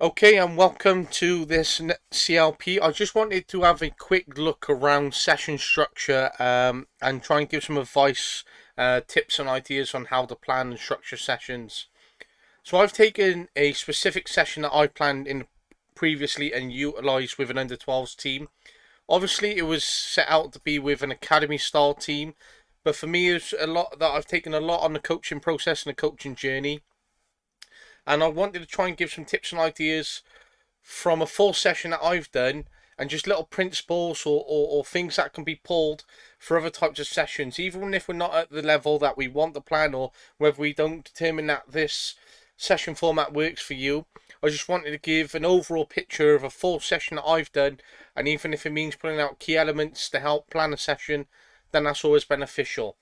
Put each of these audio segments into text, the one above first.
Okay, and welcome to this CLP. I just wanted to have a quick look around session structure and try and give some advice, tips, and ideas on how to plan and structure sessions. So I've taken a specific session that I planned in previously and utilised with an under 12s team. Obviously, it was set out to be with an academy style team, but for me, it's a lot that I've taken a lot on the coaching process and the coaching journey, and I wanted to try and give some tips and ideas from a full session that I've done and just little principles or things that can be pulled for other types of sessions, even if we're not at the level that we want to plan or whether we don't determine that this session format works for you. I just wanted to give an overall picture of a full session that I've done, and even if it means pulling out key elements to help plan a session, then that's always beneficial.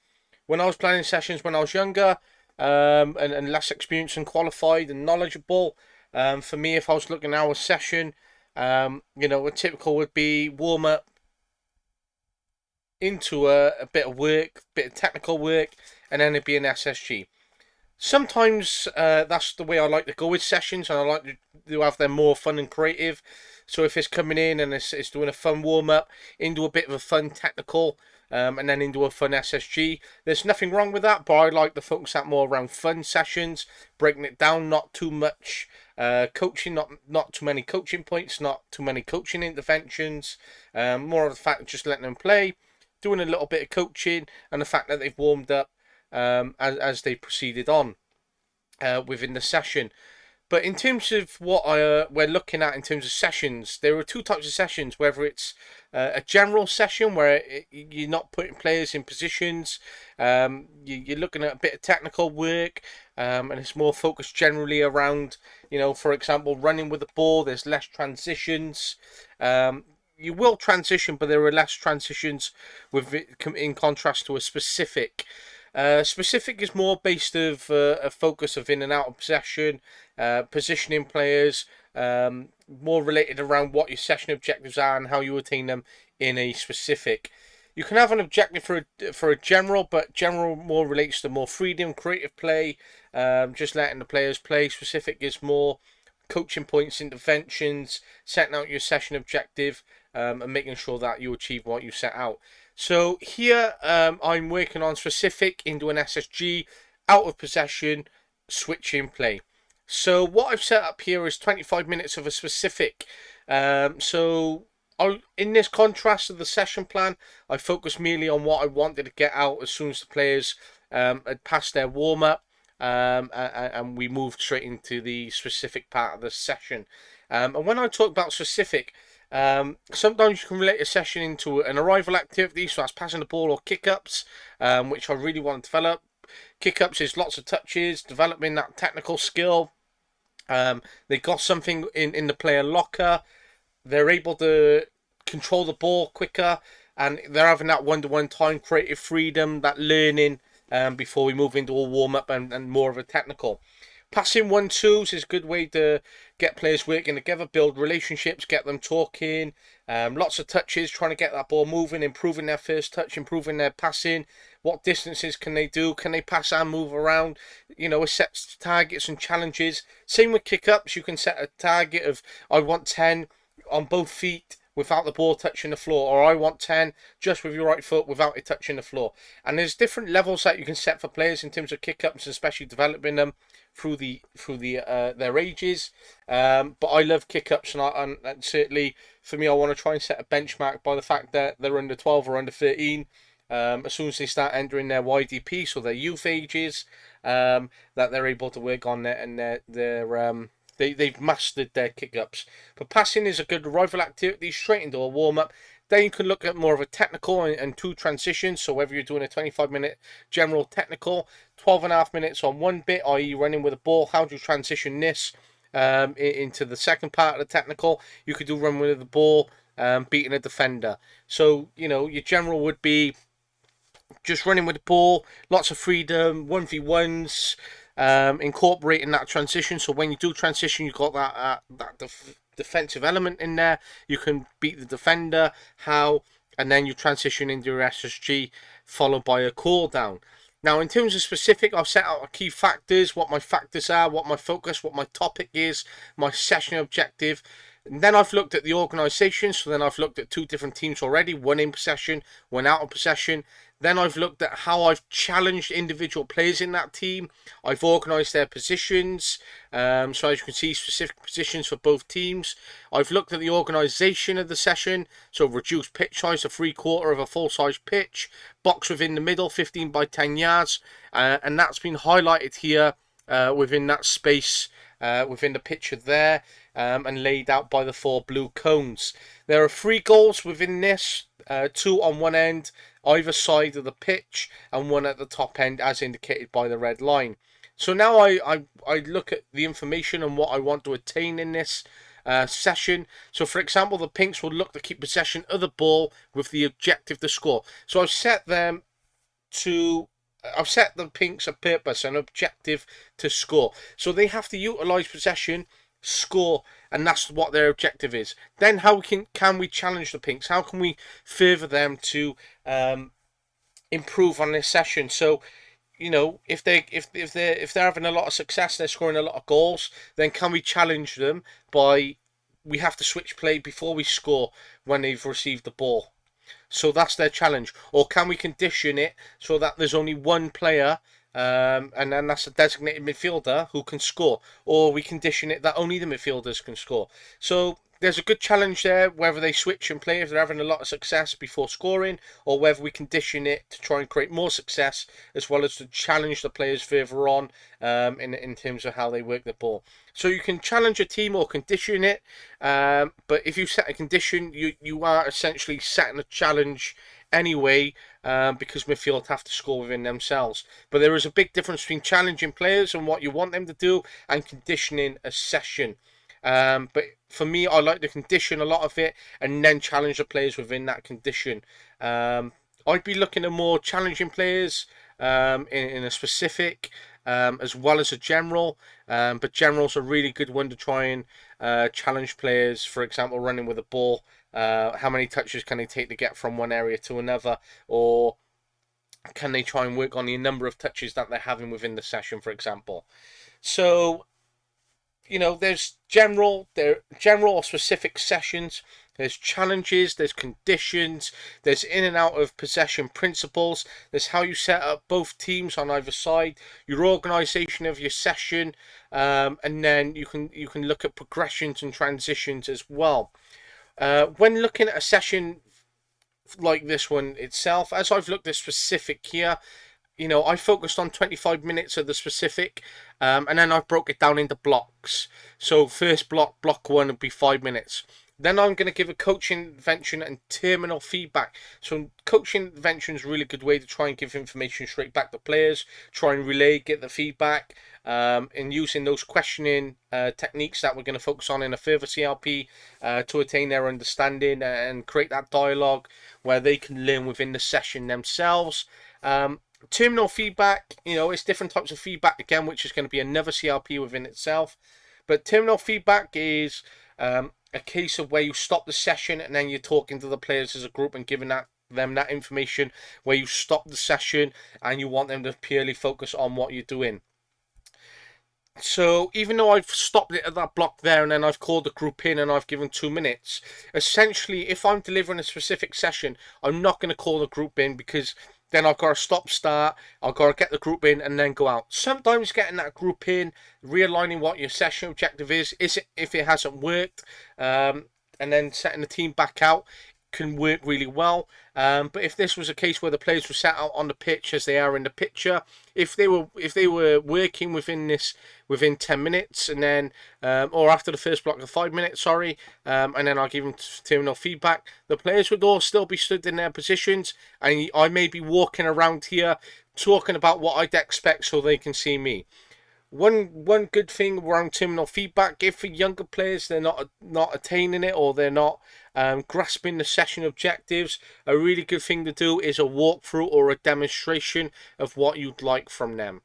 When I was planning sessions when I was younger, and less experienced and qualified and knowledgeable, for me, if I was looking at our session, a typical would be warm up into a bit of work, bit of technical work, and then it'd be an SSG. Sometimes that's the way I like to go with sessions, and I like to have them more fun and creative. So if it's coming in and it's doing a fun warm up, into a bit of a fun technical, and then into a fun SSG. There's nothing wrong with that, but I like to focus that more around fun sessions, breaking it down, not too much coaching, not too many coaching points, not too many coaching interventions. More of the fact of just letting them play, doing a little bit of coaching, and the fact that they've warmed up as they proceeded on within the session. But in terms of what we're looking at in terms of sessions, there are two types of sessions, whether it's a general session where you're not putting players in positions, you're looking at a bit of technical work, and it's more focused generally around, for example, running with the ball, there's less transitions. You will transition, but there are less transitions with it, in contrast to a specific. Specific is more based of a focus of in and out of possession, positioning players, more related around what your session objectives are and how you attain them in a specific. You can have an objective for a general, but general more relates to more freedom, creative play, just letting the players play. Specific is more coaching points, interventions, setting out your session objective, and making sure that you achieve what you set out. So here I'm working on specific into an SSG, out of possession, switching play. So what I've set up here is 25 minutes of a specific. In this contrast to the session plan, I focused merely on what I wanted to get out as soon as the players had passed their warm up. And we moved straight into the specific part of the session. And when I talk about specific, sometimes you can relate a session into an arrival activity, so that's passing the ball or kick-ups, which I really want to develop. Kick-ups is lots of touches, developing that technical skill. They got something in the player locker. They're able to control the ball quicker, and they're having that one-to-one time, creative freedom, that learning, before we move into a warm-up and more of a technical. Passing 1-2s is a good way to get players working together, build relationships, get them talking. Lots of touches, trying to get that ball moving, improving their first touch, improving their passing. What distances can they do? Can they pass and move around? It sets targets and challenges. Same with kick-ups. You can set a target of, I want 10 on both feet without the ball touching the floor, or I want 10 just with your right foot without it touching the floor. And there's different levels that you can set for players in terms of kick-ups, especially developing them through their ages. But I love kick-ups, and certainly for me, I want to try and set a benchmark by the fact that they're under 12 or under 13. As soon as they start entering their YDP, so their youth ages, that they're able to work on it, and they've mastered their kick-ups. But passing is a good arrival activity, straight into a warm-up. Then you can look at more of a technical and two transitions. So whether you're doing a 25-minute general technical, 12.5 minutes on one bit, i.e. running with a ball, how do you transition this into the second part of the technical? You could do run with the ball, beating a defender. So, your general would be just running with the ball, lots of freedom, 1v1s, incorporating that transition. So when you do transition, you've got that defensive element in there. You can beat the defender, and then you transition into your SSG, followed by a call down. Now, in terms of specific, I've set out key factors, what my factors are, what my focus, what my topic is, my session objective. And then I've looked at the organisation. So then I've looked at 2 different teams already, one in possession, one out of possession. Then I've looked at how I've challenged individual players in that team. I've organised their positions. So as you can see, specific positions for both teams. I've looked at the organisation of the session. So reduced pitch size to 3/4 of a full-size pitch. Box within the middle, 15 by 10 yards. And that's been highlighted here within that space within the picture there. And laid out by the 4 blue cones. There are 3 goals within this, 2 on one end, either side of the pitch, and 1 at the top end, as indicated by the red line. So now I look at the information and what I want to attain in this session. So, for example, the pinks will look to keep possession of the ball with the objective to score. So I've set the pinks a purpose, an objective to score. So they have to utilise possession, score, and that's what their objective is. Then how can we challenge the pinks? How can we further them to improve on this session? So, you know, if they're having a lot of success, they're scoring a lot of goals, then can we challenge them by, we have to switch play before we score when they've received the ball. So that's their challenge. Or can we condition it so that there's only one player, and then that's a designated midfielder who can score? Or we condition it that only the midfielders can score. So there's a good challenge there, whether they switch and play if they're having a lot of success before scoring, or whether we condition it to try and create more success, as well as to challenge the players further on in terms of how they work the ball. So you can challenge a team or condition it, but if you set a condition, you are essentially setting a challenge anyway, because midfield have to score within themselves. But there is a big difference between challenging players and what you want them to do, and conditioning a session. But for me, I like to condition a lot of it and then challenge the players within that condition. I'd be looking at more challenging players in a specific, as well as a general. But general's a really good one to try and challenge players. For example, running with a ball. How many touches can they take to get from one area to another? Or can they try and work on the number of touches that they're having within the session, for example? So, you know, there's general or specific sessions, there's challenges, there's conditions, there's in and out of possession principles, there's how you set up both teams on either side, your organisation of your session, and then you can look at progressions and transitions as well. When looking at a session like this one itself, as I've looked at specific here, you know, I focused on 25 minutes of the specific, and then I broke it down into blocks. So first block 1 would be 5 minutes. Then I'm going to give a coaching intervention and terminal feedback. So coaching intervention is a really good way to try and give information straight back to players, try and relay, get the feedback, and using those questioning techniques that we're going to focus on in a further CLP to attain their understanding and create that dialogue where they can learn within the session themselves. Terminal feedback, you know, it's different types of feedback again, which is going to be another CLP within itself. But terminal feedback is a case of where you stop the session and then you're talking to the players as a group and giving them that information, where you stop the session and you want them to purely focus on what you're doing. So even though I've stopped it at that block there and then I've called the group in and I've given 2 minutes, essentially if I'm delivering a specific session, I'm not going to call the group in, because then I've got to stop, start, I've got to get the group in and then go out. Sometimes getting that group in, realigning what your session objective is it, if it hasn't worked, and then setting the team back out can work really well. But if this was a case where the players were set out on the pitch as they are in the picture, if they were working within 10 minutes and then or after the first block of 5 minutes, sorry, and then I'll give them terminal feedback, the players would all still be stood in their positions, and I may be walking around here talking about what I'd expect so they can see me. One good thing around terminal feedback, if for younger players they're not attaining it or they're not grasping the session objectives, a really good thing to do is a walkthrough or a demonstration of what you'd like from them.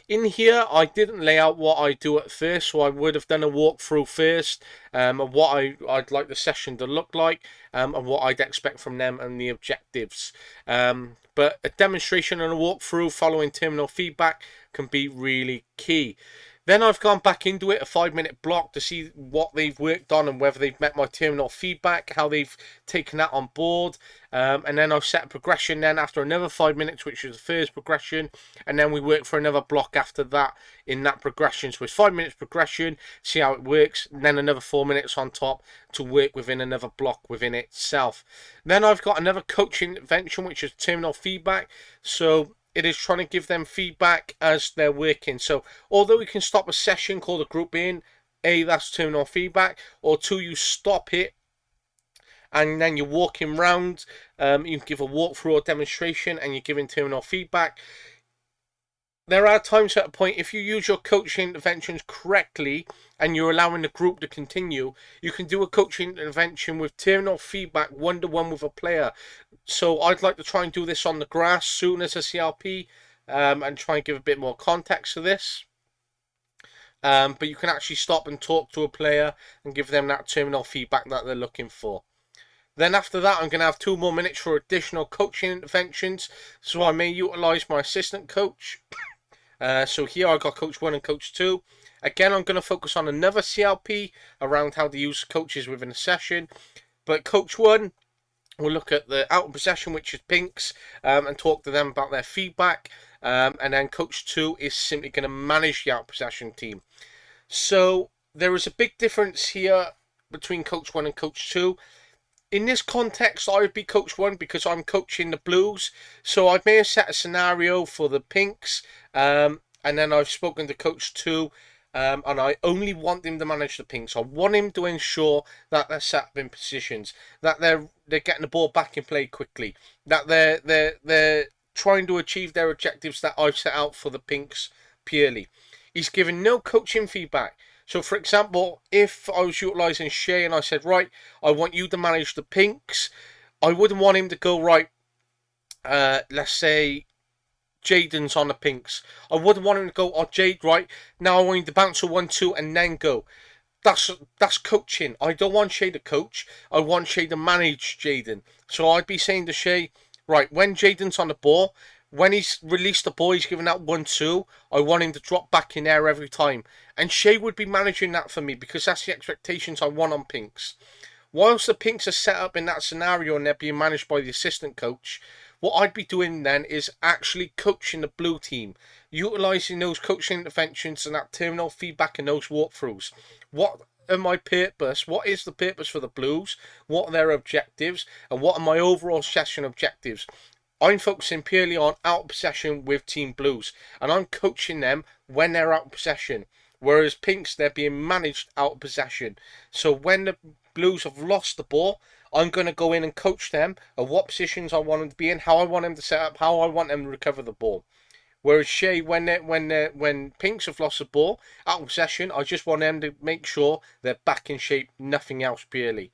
In here, I didn't lay out what I do at first, so I would have done a walkthrough first of what I'd like the session to look like, and what I'd expect from them and the objectives. But a demonstration and a walkthrough following terminal feedback can be really key. Then I've gone back into it, a 5-minute block, to see what they've worked on and whether they've met my terminal feedback, how they've taken that on board. And then I've set a progression then after another 5 minutes, which is the first progression. And then we work for another block after that in that progression. So it's 5 minutes progression, see how it works. And then another 4 minutes on top to work within another block within itself. Then I've got another coaching intervention, which is terminal feedback. So it is trying to give them feedback as they're working. So although we can stop a session called a group in, A, that's terminal feedback, or 2, you stop it and then you're walking round, you can give a walkthrough or demonstration and you're giving terminal feedback. There are times at a point, if you use your coaching interventions correctly and you're allowing the group to continue, you can do a coaching intervention with terminal feedback one-to-one with a player. So I'd like to try and do this on the grass soon as a CLP, and try and give a bit more context to this. But you can actually stop and talk to a player and give them that terminal feedback that they're looking for. Then after that, I'm going to have 2 more minutes for additional coaching interventions, so I may utilise my assistant coach. So here I got Coach 1 and Coach 2. Again, I'm going to focus on another CLP around how to use coaches within a session. But Coach 1 will look at the out of possession, which is pinks, and talk to them about their feedback. And then Coach 2 is simply going to manage the out of possession team. So there is a big difference here between Coach 1 and Coach 2. In this context, I would be Coach 1 because I'm coaching the Blues. So I may have set a scenario for the Pinks, and then I've spoken to Coach 2, and I only want him to manage the Pinks. I want him to ensure that they're set up in positions, that they're getting the ball back in play quickly, that they're trying to achieve their objectives that I've set out for the Pinks purely. He's given no coaching feedback. So, for example, if I was utilising Shay and I said, right, I want you to manage the Pinks, I wouldn't want him to go, right, let's say Jaden's on the Pinks. I wouldn't want him to go, oh, Jade, right, now I want you to bounce a 1-2 and then go. That's coaching. I don't want Shay to coach. I want Shay to manage Jaden. So I'd be saying to Shay, right, when Jaden's on the ball, when he's released the ball, he's given that 1-2, I want him to drop back in there every time. And Shay would be managing that for me because that's the expectations I want on Pinks. Whilst the Pinks are set up in that scenario and they're being managed by the assistant coach, what I'd be doing then is actually coaching the blue team, utilising those coaching interventions and that terminal feedback and those walkthroughs. What are my purpose? What is the purpose for the Blues? What are their objectives? And what are my overall session objectives? I'm focusing purely on out of possession with Team Blues, and I'm coaching them when they're out of possession. Whereas Pinks, they're being managed out of possession. So when the Blues have lost the ball, I'm going to go in and coach them of what positions I want them to be in, how I want them to set up, how I want them to recover the ball. Whereas Shay, when Pinks have lost the ball out of possession, I just want them to make sure they're back in shape, nothing else purely.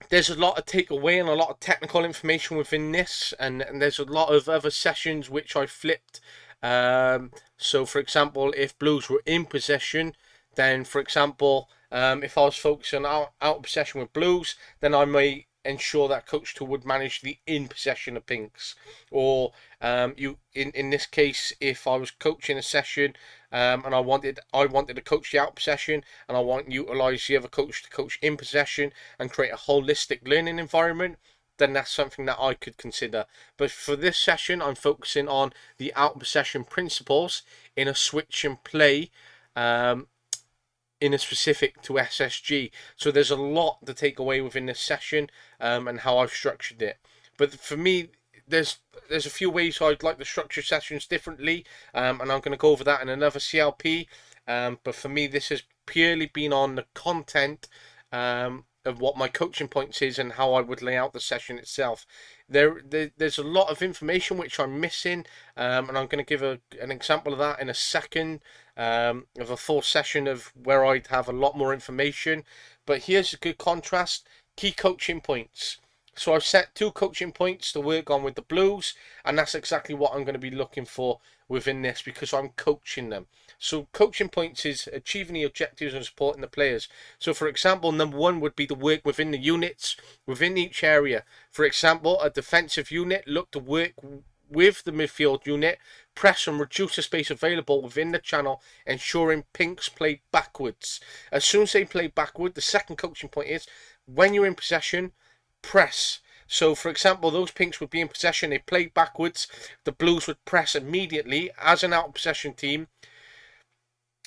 There's a lot of takeaway and a lot of technical information within this, and there's a lot of other sessions which I flipped. So, for example, if Blues were in possession, then, for example, if I was focusing out of possession with Blues, then I may ensure that Coach 2 would manage the in possession of Pinks. Or in this case, if I was coaching a session and I wanted to coach the out possession and I want to utilise the other coach to coach in possession and create a holistic learning environment, then that's something that I could consider. But for this session, I'm focusing on the out possession principles in a switch and play in a specific to SSG. So there's a lot to take away within this session and how I've structured it. But for me, there's a few ways I'd like to structure sessions differently, and I'm going to go over that in another CLP. But for me, this has purely been on the content of what my coaching points is and how I would lay out the session itself. There's a lot of information which I'm missing, and I'm going to give an example of that in a second, of a full session of where I'd have a lot more information. But here's a good contrast: key coaching points. So I've set 2 coaching points to work on with the Blues, and that's exactly what I'm going to be looking for within this because I'm coaching them. So coaching points is achieving the objectives and supporting the players. So for example, number one would be to work within the units within each area. For example, a defensive unit look to work with the midfield unit, press and reduce the space available within the channel, ensuring pinks play backwards. As soon as they play backward, the second coaching point is when you're in possession, press. So, for example, those pinks would be in possession, they played backwards, the blues would press immediately as an out of possession team,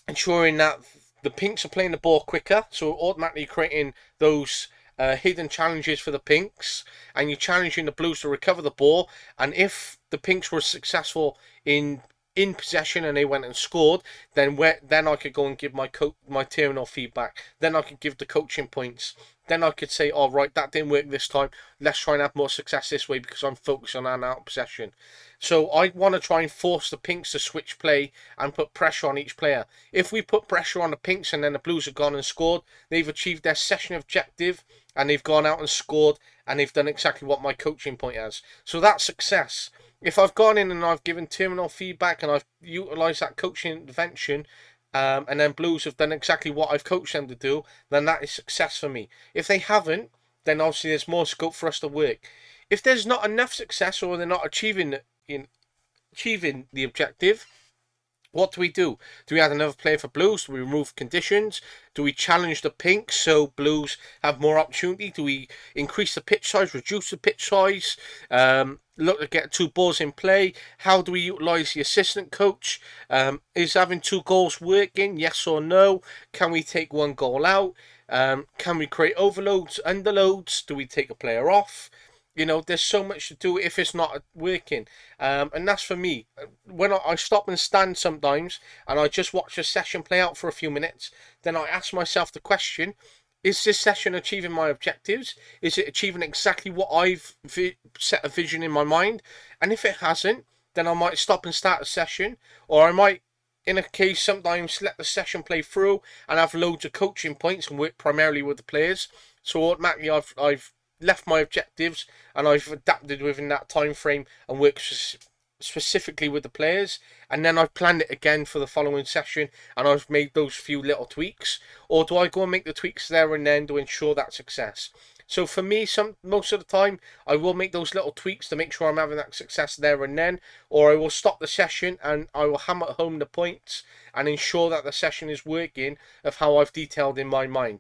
ensuring that the pinks are playing the ball quicker, so automatically creating those hidden challenges for the pinks, and you're challenging the blues to recover the ball. And if the pinks were successful in possession and they went and scored, then I could go and give my terminal feedback. Then I could give the coaching points. Then I could say, all right, that didn't work this time. Let's try and have more success this way because I'm focused on an out of possession. So I want to try and force the pinks to switch play and put pressure on each player. If we put pressure on the pinks and then the blues have gone and scored, they've achieved their session objective and they've gone out and scored and they've done exactly what my coaching point has. So that's success. If I've gone in and I've given terminal feedback and I've utilised that coaching intervention, and then blues have done exactly what I've coached them to do, then that is success for me. If they haven't, then obviously there's more scope for us to work. If there's not enough success or they're not achieving the objective, what do we do? Do we add another player for blues? Do we remove conditions? Do we challenge the pinks so blues have more opportunity? Do we increase the pitch size, reduce the pitch size? Look to get 2 balls in play. How do we utilise the assistant coach? Is having 2 goals working? Yes or no? Can we take 1 goal out? Can we create overloads, underloads? Do we take a player off? You know, there's so much to do if it's not working. And that's for me. When I stop and stand sometimes and I just watch a session play out for a few minutes, then I ask myself the question, is this session achieving my objectives? Is it achieving exactly what I've set a vision in my mind? And if it hasn't, then I might stop and start a session, or I might, in a case, sometimes let the session play through and have loads of coaching points and work primarily with the players. So automatically I've left my objectives and I've adapted within that time frame and worked specifically with the players, and then I've planned it again for the following session and I've made those few little tweaks. Or do I go and make the tweaks there and then to ensure that success? So for me, most of the time I will make those little tweaks to make sure I'm having that success there and then, or I will stop the session and I will hammer home the points and ensure that the session is working of how I've detailed in my mind.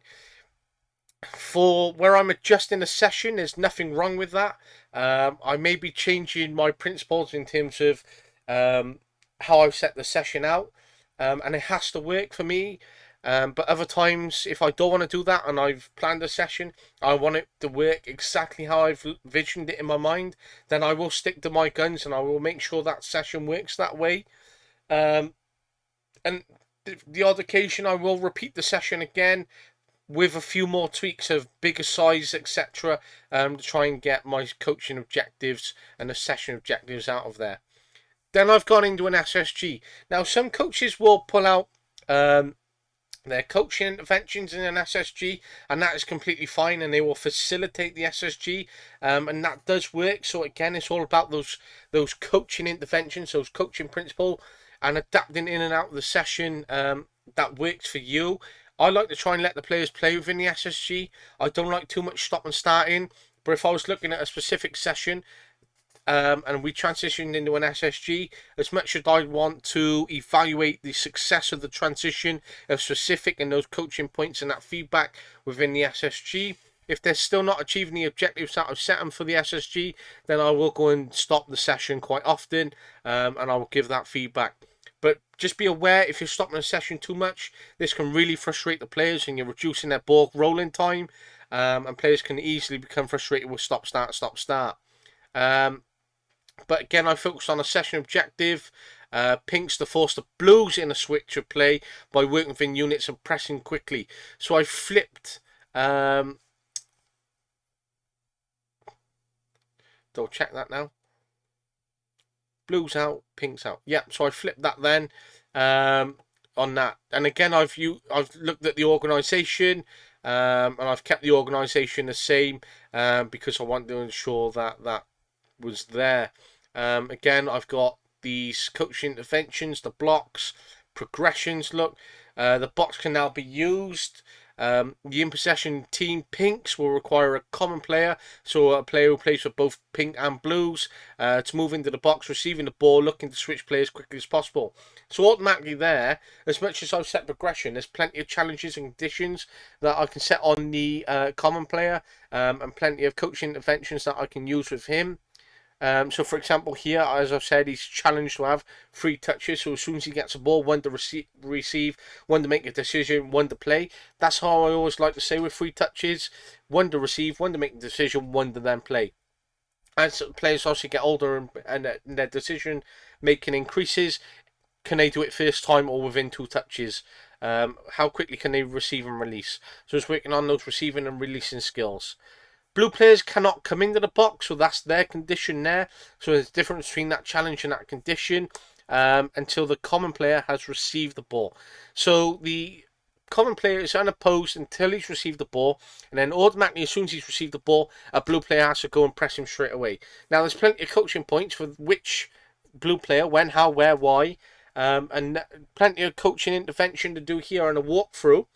For where I'm adjusting the session, there's nothing wrong with that. I may be changing my principles in terms of how I've set the session out, and it has to work for me. But other times, if I don't want to do that and I've planned a session, I want it to work exactly how I've visioned it in my mind, then I will stick to my guns and I will make sure that session works that way. And the odd occasion, I will repeat the session again with a few more tweaks of bigger size, etc., to try and get my coaching objectives and the session objectives out of there. Then I've gone into an SSG. Now, some coaches will pull out their coaching interventions in an SSG, and that is completely fine, and they will facilitate the SSG, and that does work. So again, it's all about those coaching interventions, those coaching principles, and adapting in and out of the session that works for you. I like to try and let the players play within the SSG. I don't like too much stop and starting. But if I was looking at a specific session and we transitioned into an SSG, as much as I want to evaluate the success of the transition of specific and those coaching points and that feedback within the SSG, if they're still not achieving the objectives that I've set them for the SSG, then I will go and stop the session quite often, and I will give that feedback. But just be aware, if you're stopping a session too much, this can really frustrate the players and you're reducing their ball rolling time. And players can easily become frustrated with stop, start, stop, start. But again, I focused on a session objective. Pinks to force the blues in a switch of play by working within units and pressing quickly. So I flipped. Don't check that now. Blues out, pinks out. Yep, so I flipped that then on that. And again, I've looked at the organisation and I've kept the organisation the same because I want to ensure that that was there. Again, I've got these coaching interventions, the blocks, progressions. Look, the box can now be used. The in possession team pinks will require a common player, so a player who plays for both pink and blues, to move into the box, receiving the ball, looking to switch players as quickly as possible. So automatically there, as much as I've set progression, there's plenty of challenges and conditions that I can set on the common player, and plenty of coaching interventions that I can use with him. So, for example, here, as I've said, he's challenged to have 3 touches. So, as soon as he gets a ball, 1 to receive, 1 to make a decision, 1 to play. That's how I always like to say with 3 touches: 1 to receive, 1 to make a decision, 1 to then play. As players obviously get older and their decision making increases, can they do it first time or within 2 touches? How quickly can they receive and release? So, it's working on those receiving and releasing skills. Blue players cannot come into the box, so that's their condition there. So there's a difference between that challenge and that condition, until the common player has received the ball. So the common player is unopposed until he's received the ball, and then automatically, as soon as he's received the ball, a blue player has to go and press him straight away. Now, there's plenty of coaching points for which blue player, when, how, where, why, and plenty of coaching intervention to do here on a walkthrough.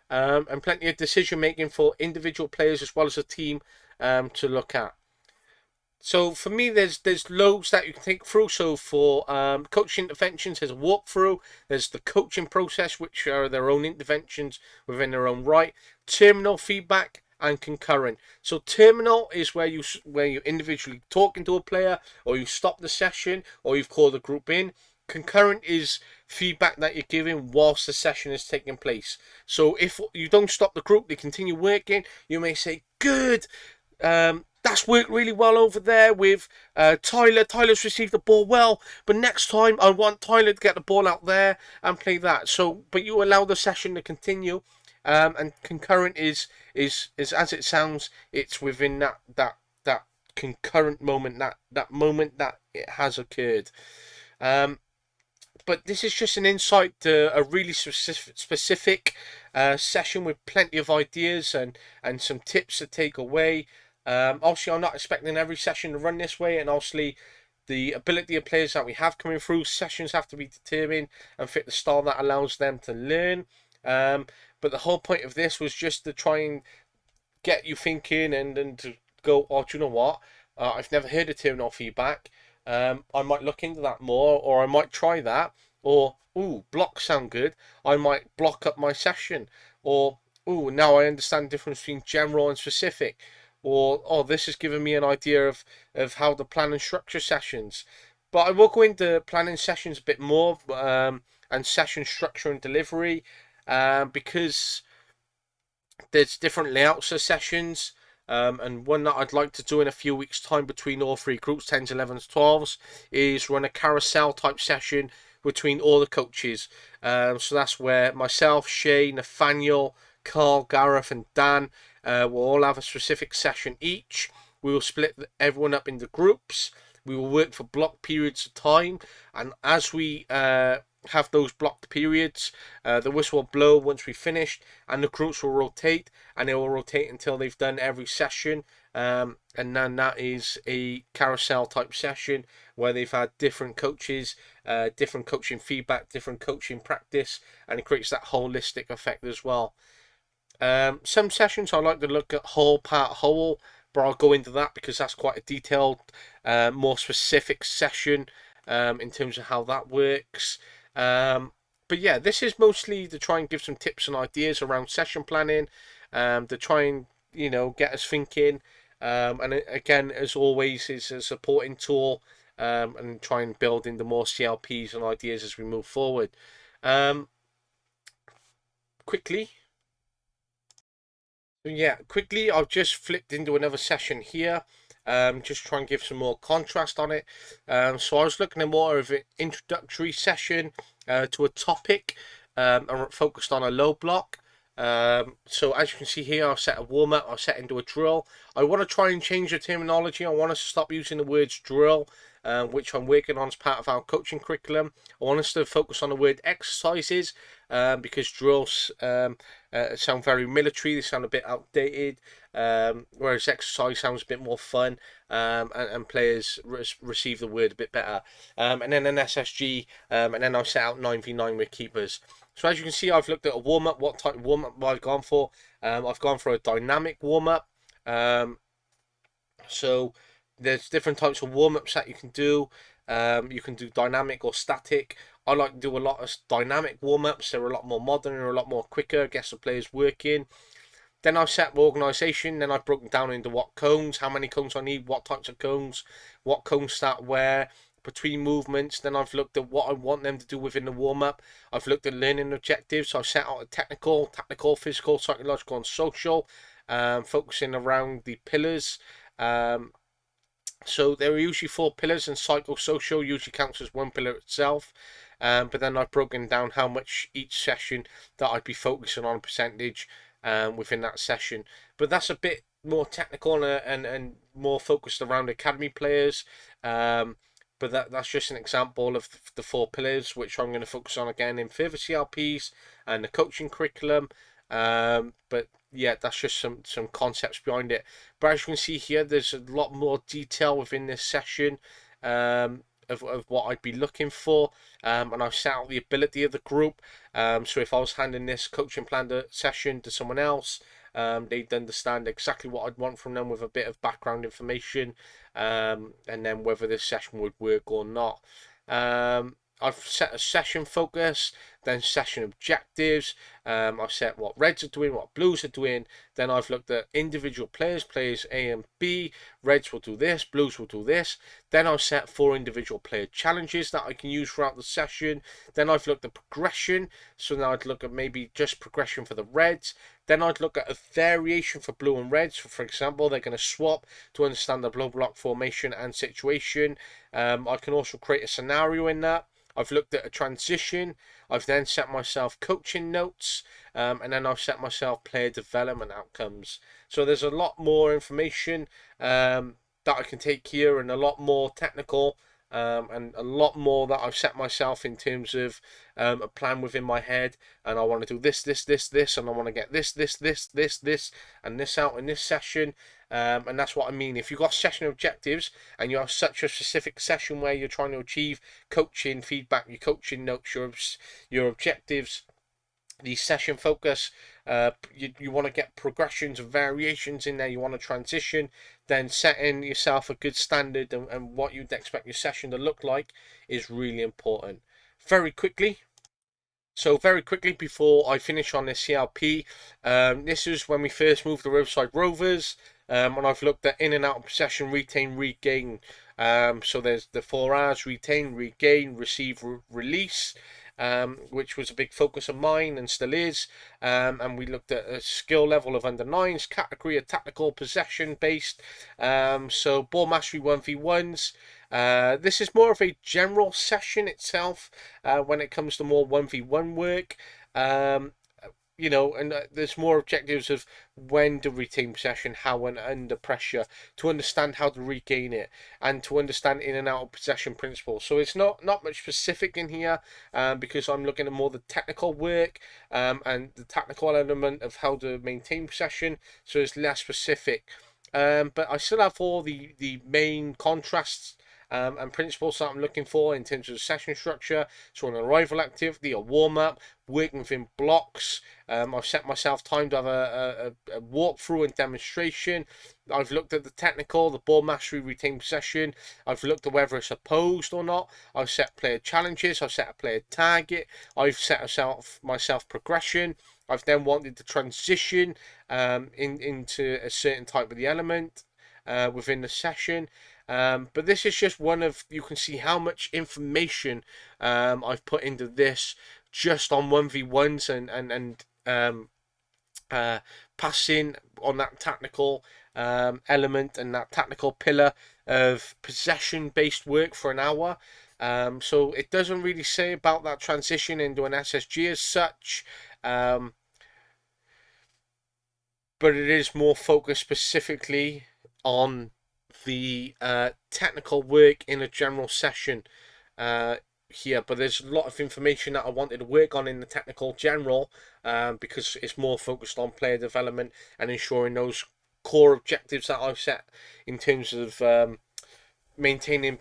And plenty of decision making for individual players as well as a team to look at. So for me, there's loads that you can think through. So for coaching interventions, there's a walkthrough. There's the coaching process, which are their own interventions within their own right. Terminal, feedback, and concurrent. So terminal is where you're individually talking to a player, or you stop the session, or you've called a group in. Concurrent is feedback that you're giving whilst the session is taking place. So if you don't stop the group, they continue working, you may say, good, that's worked really well over there with Tyler. Tyler's received the ball well, but next time I want Tyler to get the ball out there and play that. So, but you allow the session to continue, and concurrent is as it sounds. It's within that concurrent moment, that moment that it has occurred. But this is just an insight to a really specific session with plenty of ideas and some tips to take away. Obviously, I'm not expecting every session to run this way, and obviously the ability of players that we have coming through sessions have to be determined and fit the style that allows them to learn. But the whole point of this was just to try and get you thinking and to go, oh, do you know what? I've never heard of terminal feedback. I might look into that more, or I might try that. Or, ooh, blocks sound good. I might block up my session. Or, ooh, now I understand the difference between general and specific. Or, oh, this has given me an idea of how to plan and structure sessions. But I will go into planning sessions a bit more, and session structure and delivery, because there's different layouts of sessions. And one that I'd like to do in a few weeks' time between all 3 groups, 10s, 11s, 12s, is run a carousel type session between all the coaches. So that's where myself, Shay, Nathaniel, Carl, Gareth, and Dan will all have a specific session each. We will split everyone up into groups. We will work for block periods of time, and as we have those blocked periods, the whistle will blow once we finished, and the groups will rotate, and they will rotate until they've done every session, and then that is a carousel type session where they've had different coaches, different coaching feedback, different coaching practice, and it creates that holistic effect as well. Some sessions I like to look at whole, part, whole, but I'll go into that because that's quite a detailed, more specific session in terms of how that works. But yeah, this is mostly to try and give some tips and ideas around session planning, to try and, get us thinking. And again, as always, is a supporting tool, and try and build into more CLPs and ideas as we move forward. Quickly, I've just flipped into another session here. Just try and give some more contrast on it. So I was looking at more of an introductory session to a topic, focused on a low block. So as you can see here, I've set a warm up, I've set into a drill. I want to try and change the terminology. I want us to stop using the words drill which I'm working on as part of our coaching curriculum. I want us to focus on the word exercises, because drills sound very military, they sound a bit outdated, whereas exercise sounds a bit more fun, and players receive the word a bit better. And then an SSG, and then I'll set out 9v9 with keepers. So as you can see, I've looked at a warm-up. What type of warm-up have I gone for? I've gone for a dynamic warm-up. So there's different types of warm-ups that you can do. You can do dynamic or static. I like to do a lot of dynamic warm-ups. They're a lot more modern and a lot more quicker, gets the players working. Then I've set my organisation. Then I've broken down into what cones, how many cones I need, what types of cones, what cones start where, between movements. Then I've looked at what I want them to do within the warm-up. I've looked at learning objectives. So I've set out a technical, physical, psychological and social, focusing around the pillars. So there are usually 4 pillars, and psychosocial usually counts as one pillar itself. But then I've broken down how much each session that I'd be focusing on, a percentage within that session. But that's a bit more technical and more focused around academy players. But that's just an example of the 4 pillars, which I'm going to focus on again in further CLPs and the coaching curriculum. But yeah, that's just some concepts behind it. But as you can see here, there's a lot more detail within this session, of what I'd be looking for, and I've set out the ability of the group. So if I was handing this coaching plan session to someone else, they'd understand exactly what I'd want from them with a bit of background information, and then whether this session would work or not. I've set a session focus, then session objectives. I've set what reds are doing, what blues are doing. Then I've looked at individual players A and B. Reds will do this, blues will do this. Then I've set 4 individual player challenges that I can use throughout the session. Then I've looked at progression. So now I'd look at maybe just progression for the reds. Then I'd look at a variation for blue and reds. For example, they're going to swap to understand the blow block formation and situation. I can also create a scenario in that. I've looked at a transition. I've then set myself coaching notes, and then I've set myself player development outcomes. So there's a lot more information that I can take here, and a lot more technical, and a lot more that I've set myself in terms of a plan within my head. And I want to do this, and I want to get this, and this out in this session. And that's what I mean. If you've got session objectives and you have such a specific session where you're trying to achieve coaching feedback, your coaching notes, your objectives, the session focus, you want to get progressions and variations in there, you want to transition, then setting yourself a good standard and what you'd expect your session to look like is really important. Very quickly before I finish on this CLP, this is when we first moved the Riverside Rovers, and I've looked at in and out of possession, retain, regain. So there's the 4 R's: retain, regain, receive, release, which was a big focus of mine and still is. And we looked at a skill level of under 9s, category of tactical possession based. So ball mastery 1v1s. This is more of a general session itself when it comes to more 1v1 work. And there's more objectives of when to retain possession, how and under pressure, to understand how to regain it, and to understand in and out of possession principles. So it's not much specific in here, because I'm looking at more the technical work, and the tactical element of how to maintain possession. So it's less specific, but I still have all the main contrasts and principles that I'm looking for in terms of session structure. So an arrival activity, a warm-up, working within blocks. I've set myself time to have a walkthrough and demonstration. I've looked at the technical, the ball mastery, retain possession. I've looked at whether it's opposed or not. I've set player challenges. I've set a player target. I've set myself progression. I've then wanted to transition into a certain type of the element within the session. But this is just one of, you can see how much information I've put into this just on 1v1s and passing on that tactical element and that tactical pillar of possession based work for an hour. So it doesn't really say about that transition into an SSG as such, but it is more focused specifically on the technical work in a general session here, but there's a lot of information that I wanted to work on in the technical general, because it's more focused on player development and ensuring those core objectives that I've set in terms of maintaining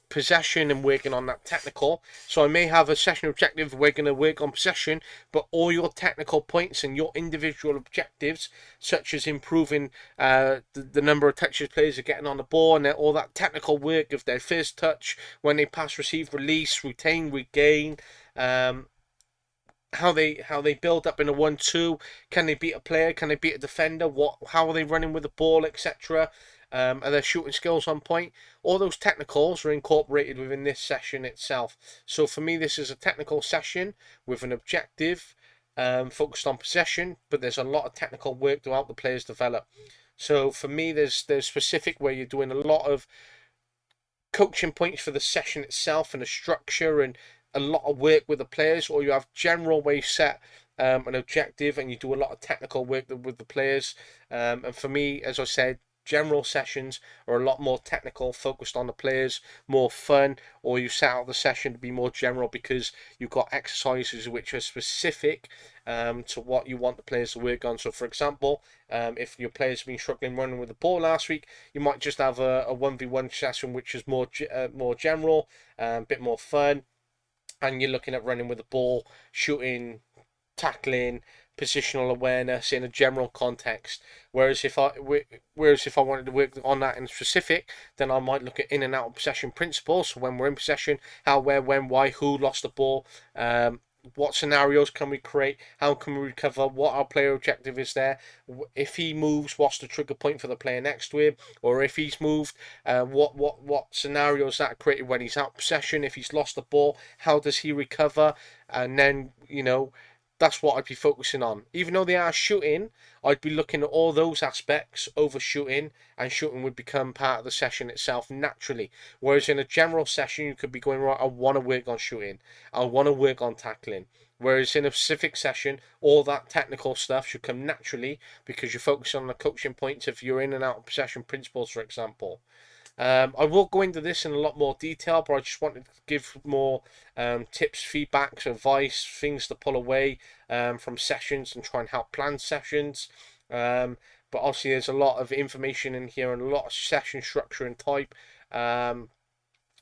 possession and working on that technical. So I may have a session objective, we're going to work on possession, but all your technical points and your individual objectives, such as improving the number of touches players are getting on the ball, and all that technical work of their first touch, when they pass, receive, release, retain, regain, how they build up in a 1-2, can they beat a player, can they beat a defender, how are they running with the ball, etc. Are their shooting skills on point? All those technicals are incorporated within this session itself. So for me, this is a technical session with an objective focused on possession, but there's a lot of technical work to help the players develop. So for me, there's specific where you're doing a lot of coaching points for the session itself and the structure and a lot of work with the players, or you have general where you set an objective and you do a lot of technical work with the players. And for me, as I said, general sessions are a lot more technical, focused on the players, more fun, or you set out the session to be more general because you've got exercises which are specific to what you want the players to work on. So for example, if your players have been struggling running with the ball last week, you might just have a 1v1 session which is more general, a bit more fun, and you're looking at running with the ball, shooting, tackling, positional awareness in a general context. Whereas if I wanted to work on that in specific, then I might look at in and out of possession principles. So when we're in possession, how, where, when, why, who lost the ball, what scenarios can we create, how can we recover, what our player objective is there, if he moves, what's the trigger point for the player next to him, or if he's moved, what scenarios that are created when he's out of possession, if he's lost the ball, how does he recover, and then that's what I'd be focusing on. Even though they are shooting, I'd be looking at all those aspects over shooting, and shooting would become part of the session itself naturally. Whereas in a general session, you could be going, right, I want to work on shooting, I want to work on tackling. Whereas in a specific session, all that technical stuff should come naturally because you're focusing on the coaching points if you're in and out of possession principles, for example. I will go into this in a lot more detail, but I just wanted to give more tips, feedbacks, advice, things to pull away from sessions and try and help plan sessions. But obviously there's a lot of information in here and a lot of session structure and type,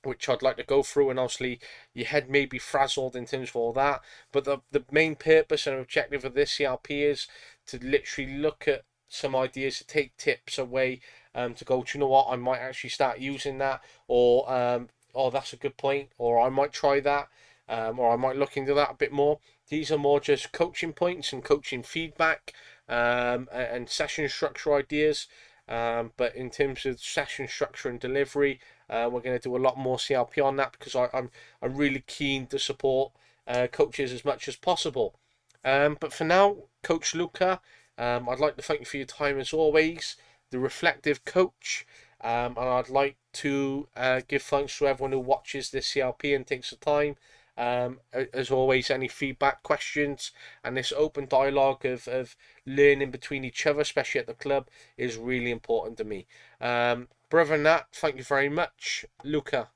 which I'd like to go through, and obviously your head may be frazzled in terms of all that, but the main purpose and objective of this CLP is to literally look at some ideas, to take tips away, to go, do you know what, I might actually start using that, or oh, that's a good point, or I might try that, or I might look into that a bit more. These are more just coaching points and coaching feedback, and session structure ideas. But in terms of session structure and delivery, we're going to do a lot more CLP on that because I'm really keen to support coaches as much as possible. But for now, Coach Luca, I'd like to thank you for your time as always, the reflective coach, and I'd like to give thanks to everyone who watches this CLP and takes the time. As always, any feedback, questions, and this open dialogue of learning between each other, especially at the club, is really important to me. Brother than that, thank you very much, Luca.